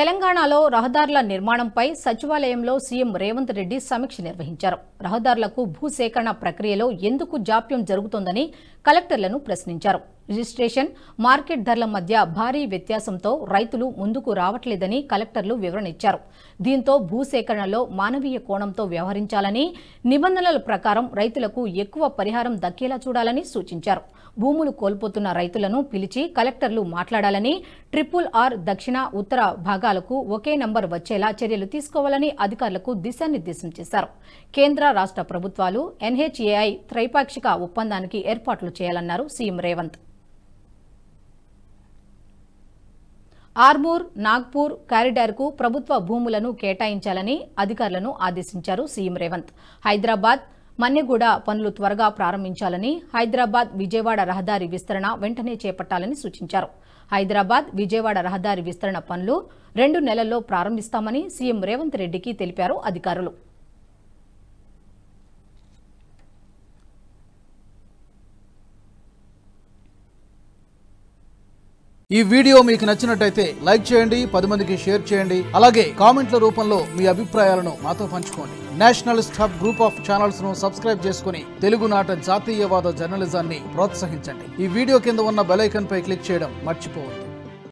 తెలంగాణలో రహదారుల నిర్మాణంపై సచివాలయంలో సీఎం రేవంత్ రెడ్డి సమీక్ష నిర్వహించారు. రహదారులకు భూసేకరణ ప్రక్రియలో ఎందుకు జాప్యం జరుగుతోందని కలెక్టర్లను ప్రశ్నించారు. రిజిస్ట్రేషన్, మార్కెట్ ధరల మధ్య భారీ వ్యత్యాసంతో రైతులు ముందుకు రావట్లేదని కలెక్టర్లు వివరణ ఇచ్చారు. దీంతో భూసేకరణలో మానవీయ కోణంతో వ్యవహరించాలని, నిబంధనల ప్రకారం రైతులకు ఎక్కువ పరిహారం దక్కేలా చూడాలని సూచించారు. భూములు కోల్పోతున్న రైతులను పిలిచి కలెక్టర్లు మాట్లాడాలని, RRR దక్షిణ, ఉత్తర భాగాలకు ఒకే నంబర్ వచ్చేలా చర్యలు తీసుకోవాలని అధికారులకు దిశానిర్దేశం చేశారు. కేంద్ర, రాష్ట్ర ప్రభుత్వాలు NHAI త్రైపాక్షిక ఒప్పందానికి ఏర్పాట్లు చేయాలన్నారు సీఎం రేవంత్. ఆర్మూర్, నాగ్పూర్ కారిడార్కు ప్రభుత్వ భూములను కేటాయించాలని అధికారులను ఆదేశించారు సీఎం రేవంత్. హైదరాబాద్, మన్నెగూడ పనులు త్వరగా ప్రారంభించాలని, హైదరాబాద్ విజయవాడ రహదారి విస్తరణ వెంటనే చేపట్టాలని సూచించారు. హైదరాబాద్ విజయవాడ రహదారి విస్తరణ పనులు 2 నెలల్లో ప్రారంభిస్తామని సీఎం రేవంత్ రెడ్డికి తెలిపారు అధికారులు. ఈ వీడియో మీకు నచ్చినట్టయితే లైక్ చేయండి, 10 మందికి షేర్ చేయండి. అలాగే కామెంట్ల రూపంలో మీ అభిప్రాయాలను మాతో పంచుకోండి. Nationalist hub group of channels ను సబ్స్క్రైబ్ చేసుకుని తెలుగునాట జాతీయవాద జర్నలిజాన్ని ప్రోత్సహించండి. ఈ వీడియో కింద ఉన్న బెల్ ఐకాన్ పై క్లిక్ చేయడం మర్చిపోవద్దు.